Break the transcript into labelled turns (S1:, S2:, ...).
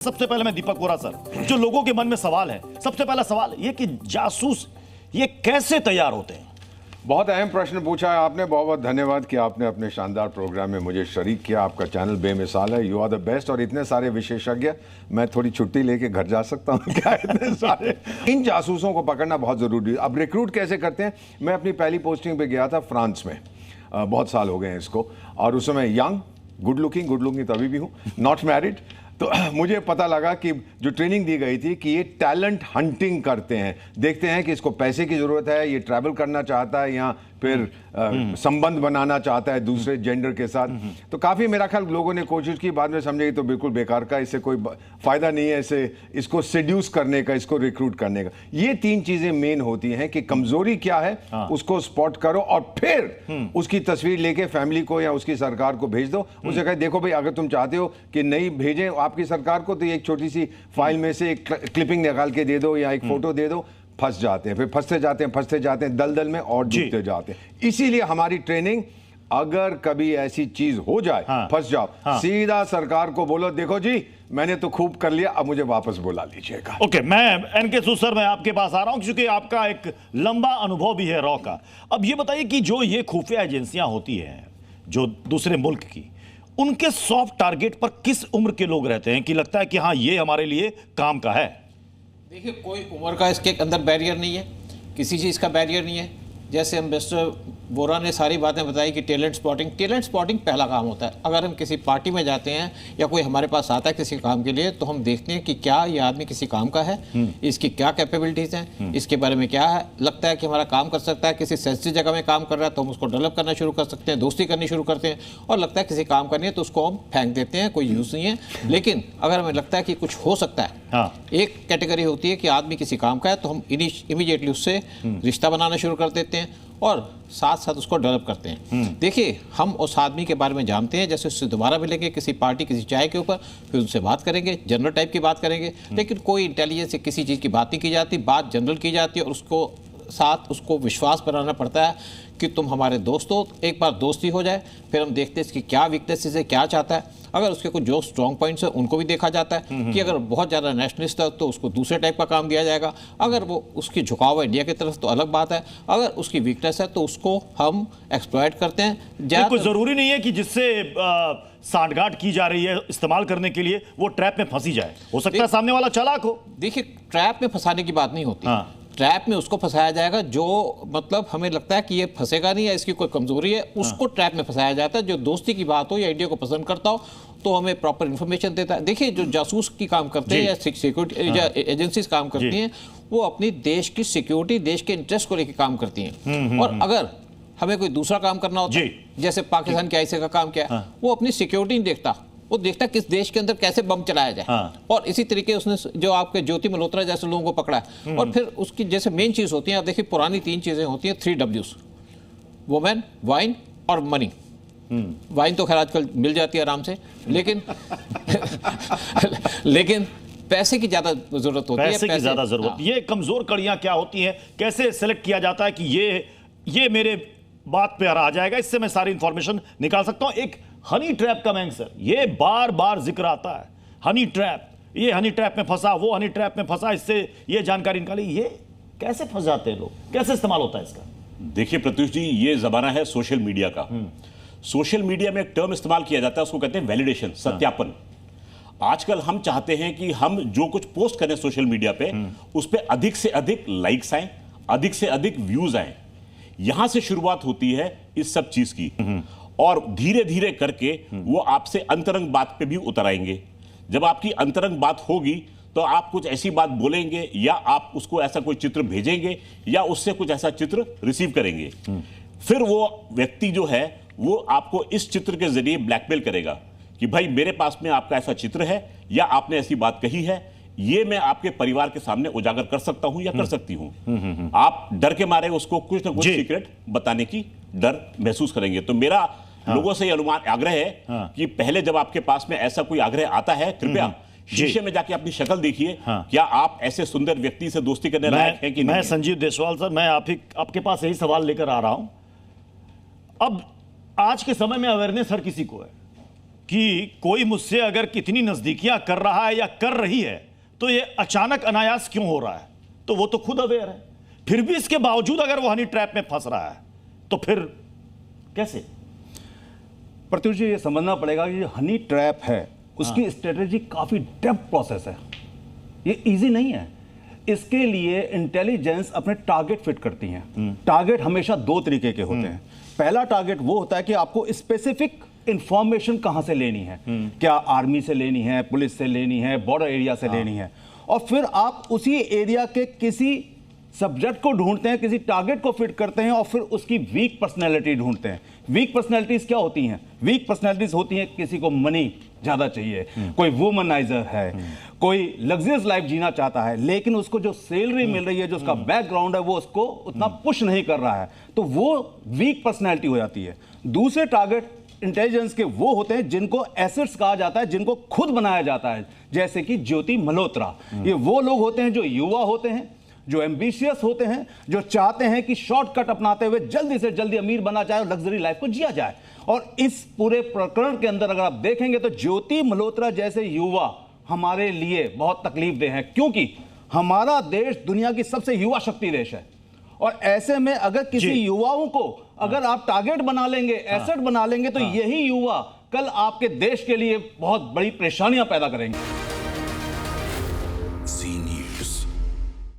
S1: सबसे पहले मैं दीपक वोरा सर, जो लोगों के मन में सवाल है, सबसे पहला सवाल ये कि जासूस ये कैसे तैयार होते हैं।
S2: बहुत अहम प्रश्न पूछा है आपने। बहुत बहुत धन्यवाद कि आपने अपने शानदार प्रोग्राम में मुझे शरीक किया। आपका चैनल बेमिसाल है, यू आर द बेस्ट। और इतने सारे विशेषज्ञ, मैं थोड़ी छुट्टी लेके घर जा सकता हूँ क्या? इतने सारे इन जासूसों को पकड़ना बहुत ज़रूरी है। अब रिक्रूट कैसे करते हैं? मैं अपनी पहली पोस्टिंग पे गया था फ्रांस में, बहुत साल हो गए हैं इसको, और उस समय यंग, गुड लुकिंग तभी भी हूँ, नॉट मैरिड। तो मुझे पता लगा कि जो ट्रेनिंग दी गई थी कि ये टैलेंट हंटिंग करते हैं, देखते हैं कि इसको पैसे की ज़रूरत है, ये ट्रैवल करना चाहता है या फिर संबंध बनाना चाहता है दूसरे जेंडर के साथ। तो काफ़ी मेरा ख्याल लोगों ने कोशिश की, बाद में समझे तो बिल्कुल बेकार का, इससे कोई फ़ायदा नहीं है, इसको सेड्यूस करने का, इसको रिक्रूट करने का। ये तीन चीज़ें मेन होती हैं कि कमज़ोरी क्या है, उसको स्पॉट करो और फिर उसकी तस्वीर लेके फैमिली को या उसकी सरकार को भेज दो। उसे कहे देखो भाई, अगर तुम चाहते हो कि नहीं भेजें आपकी सरकार को, तो एक छोटी सी फाइल में से एक क्लिपिंग निकाल के दे दो या एक फोटो दे दो। फंस जाते हैं, फिर फंसते जाते हैं दलदल में और डूबते जाते हैं। इसीलिए हमारी ट्रेनिंग, अगर कभी ऐसी चीज हो जाए, फंस जाओ, सीधा सरकार को बोलो देखो जी मैंने तो खूब कर लिया, अब मुझे वापस बुला लीजिएगा।
S1: ओके, मैं एनके सूद सर, मैं आपके पास आ रहा हूं क्योंकि आपका एक लंबा अनुभव भी है रॉ का। अब ये बताइए कि जो ये खुफिया एजेंसियां होती हैं जो दूसरे मुल्क की, उनके सॉफ्ट टारगेट पर किस उम्र के लोग रहते हैं कि लगता है कि हाँ ये हमारे लिए काम का है?
S3: देखिए, कोई उम्र का इसके अंदर बैरियर नहीं है, किसी चीज़ का बैरियर नहीं है। जैसे हम मिस्टर वोरा ने सारी बातें बताई कि टैलेंट स्पॉटिंग पहला काम होता है। अगर हम किसी पार्टी में जाते हैं या कोई हमारे पास आता है किसी काम के लिए, तो हम देखते हैं कि क्या ये आदमी किसी काम का है, इसकी क्या कैपेबिलिटीज़ हैं, इसके बारे में क्या है, लगता है कि हमारा काम कर सकता है। किसी सेंसिटिव जगह में काम कर रहा है तो हम उसको डेवलप करना शुरू कर सकते हैं, दोस्ती करनी शुरू करते हैं। और लगता है किसी काम करनी है तो उसको हम फेंक देते हैं, कोई यूज़ नहीं है। लेकिन अगर हमें लगता है कि कुछ हो सकता है, एक कैटेगरी होती है कि आदमी किसी काम का है, तो हम इमीडिएटली उससे रिश्ता बनाना शुरू कर देते हैं और साथ साथ उसको डेवलप करते हैं। देखिए, हम उस आदमी के बारे में जानते हैं, जैसे उससे दोबारा मिलेंगे किसी पार्टी किसी चाय के ऊपर, फिर उनसे बात करेंगे, जनरल टाइप की बात करेंगे, लेकिन कोई इंटेलिजेंस से किसी चीज़ की बात नहीं की जाती, बात जनरल की जाती है। और उसको साथ उसको विश्वास बनाना पड़ता है कि तुम हमारे दोस्त हो। एक बार दोस्ती हो जाए, फिर हम देखते हैं इसकी क्या वीकनेसेस है, क्या चाहता है। अगर उसके कुछ जो स्ट्रॉन्ग पॉइंट्स है उनको भी देखा जाता है कि अगर बहुत ज़्यादा नेशनलिस्ट है तो उसको दूसरे टाइप का काम दिया जाएगा। अगर वो उसकी झुकाव है इंडिया की तरफ तो अलग बात है। अगर उसकी वीकनेस है तो उसको हम एक्सप्लॉइट करते हैं।
S1: कोई ज़रूरी नहीं है कि जिससे सांठगांठ की जा रही है इस्तेमाल करने के लिए वो ट्रैप में फंसी जाए, हो सकता है सामने वाला चालाक हो।
S3: देखिए, ट्रैप में फंसाने की बात नहीं होती। ट्रैप में उसको फंसाया जाएगा जो मतलब हमें लगता है कि ये फंसेगा नहीं या इसकी कोई कमजोरी है, उसको ट्रैप में फंसाया जाता है। जो दोस्ती की बात हो या इंडिया को पसंद करता हो तो हमें प्रॉपर इन्फॉर्मेशन देता है। देखिए, जो जासूस की काम करते हैं या सिक्योरिटी एजेंसीज काम करती हैं, वो अपनी देश की सिक्योरिटी, देश के इंटरेस्ट को लेकर काम करती हैं। और अगर हमें कोई दूसरा काम करना होता है, जैसे पाकिस्तान के आईएसआई का काम क्या है, वो अपनी सिक्योरिटी नहीं देखता, वो देखता किस देश के अंदर कैसे बम चलाया जाए। और इसी तरीके उसने जो आपके ज्योति मल्होत्रा जैसे लोगों को पकड़ा है। और फिर उसकी जैसे मेन चीज होती है, आप देखिए पुरानी तीन चीजें होती हैं, 3 Ws, वुमेन, वाइन और मनी। वाइन तो खैर आजकल मिल जाती है आराम से, लेकिन लेकिन पैसे की ज्यादा जरूरत होती है।
S1: पैसे की ज्यादा जरूरत। ये कमजोर कड़ियां क्या होती हैं, कैसे सेलेक्ट किया जाता है कि ये मेरे बात पे आ जाएगा, इससे मैं सारी इंफॉर्मेशन निकाल सकता हूं। एक हनी ट्रैप का मैंग सर, ये बार बार जिक्र आता है, हनी ट्रैप, ये हनी ट्रैप में फंसा, वो हनी ट्रैप में फंसा, इससे ये जानकारी निकाली। ये कैसे फंस जाते हैं लोग, कैसे इस्तेमाल होता है इसका?
S4: देखिए प्रत्युष जी, ये जमाना है सोशल मीडिया का। सोशल मीडिया में एक टर्म इस्तेमाल किया जाता है, उसको कहते हैं वैलिडेशन, सत्यापन। आजकल हम चाहते हैं कि हम जो कुछ पोस्ट करें सोशल मीडिया पे, उस पर अधिक से अधिक लाइक्स आए, अधिक से अधिक व्यूज आए। यहां से शुरुआत होती है इस सब चीज की, और धीरे धीरे करके वो आपसे अंतरंग बात पे भी उतर आएंगे। जब आपकी अंतरंग बात होगी तो आप कुछ ऐसी बात बोलेंगे या आप उसको ऐसा कोई चित्र भेजेंगे या उससे कुछ ऐसा चित्र रिसीव करेंगे। फिर वो व्यक्ति जो है वो आपको इस चित्र के जरिए ब्लैकमेल करेगा कि भाई मेरे पास में आपका ऐसा चित्र है या आपने ऐसी बात कही है, ये मैं आपके परिवार के सामने उजागर कर सकता हूं या कर सकती हूं। आप डर के मारे उसको कुछ ना कुछ सीक्रेट बताने की डर महसूस करेंगे। तो मेरा लोगों से यह आग्रह है कि पहले जब आपके पास में ऐसा कोई आग्रह आता है, कृपया शीशे में जाके अपनी शक्ल देखिए। क्या आप ऐसे सुंदर व्यक्ति से दोस्ती करने लायक हैं कि नहीं?
S1: मैं संजीव देशवाल सर, मैं आपके पास यही सवाल लेकर आ रहा हूं। अब आज के समय में अवेयरनेस हर किसी को है कि कोई मुझसे अगर कितनी नजदीकियां कर रहा है या कर रही है तो ये अचानक अनायास क्यों हो रहा है, तो वो तो खुद अवेयर है। फिर भी इसके बावजूद अगर वो हनी ट्रैप में फंस रहा है तो फिर कैसे?
S5: प्रत्युष जी, ये समझना पड़ेगा कि जो हनी ट्रैप है उसकी स्ट्रेटेजी काफी डेप्थ प्रोसेस है, ये इजी नहीं है। इसके लिए इंटेलिजेंस अपने टारगेट फिट करती हैं। टारगेट हमेशा दो तरीके के होते हैं। पहला टारगेट वो होता है कि आपको स्पेसिफिक इंफॉर्मेशन कहां से लेनी है, क्या आर्मी से लेनी है, पुलिस से लेनी है, बॉर्डर एरिया से लेनी है, और फिर आप उसी एरिया के किसी सब्जेक्ट को ढूंढते हैं, किसी टारगेट को फिट करते हैं और फिर उसकी वीक पर्सनैलिटी ढूंढते हैं। वीक पर्सनैलिटीज क्या होती हैं? वीक पर्सनैलिटीज होती हैं किसी को मनी ज्यादा चाहिए, कोई वुमनाइजर है, कोई लग्जरियस लाइफ जीना चाहता है, लेकिन उसको जो सैलरी मिल रही है, जो उसका बैकग्राउंड है, वो उसको उतना पुश नहीं कर रहा है, तो वो वीक पर्सनैलिटी हो जाती है। दूसरे टारगेट इंटेलिजेंस के वो होते हैं जिनको एसेट्स कहा जाता है, जिनको खुद बनाया जाता है, जैसे कि ज्योति मल्होत्रा। ये वो लोग होते हैं जो युवा होते हैं, जो एम्बिशियस होते हैं, जो चाहते हैं कि शॉर्टकट अपनाते हुए जल्दी से जल्दी अमीर बनना चाहे और लग्जरी लाइफ को जिया जाए। और इस पूरे प्रकरण के अंदर अगर आप देखेंगे तो ज्योति मल्होत्रा जैसे युवा हमारे लिए बहुत तकलीफदेह हैं, क्योंकि हमारा देश दुनिया की सबसे युवा शक्ति देश है। और ऐसे में अगर किसी युवाओं को अगर आप टारगेट बना लेंगे, एसेट बना लेंगे, तो यही युवा कल आपके देश के लिए बहुत बड़ी परेशानियां पैदा करेंगे।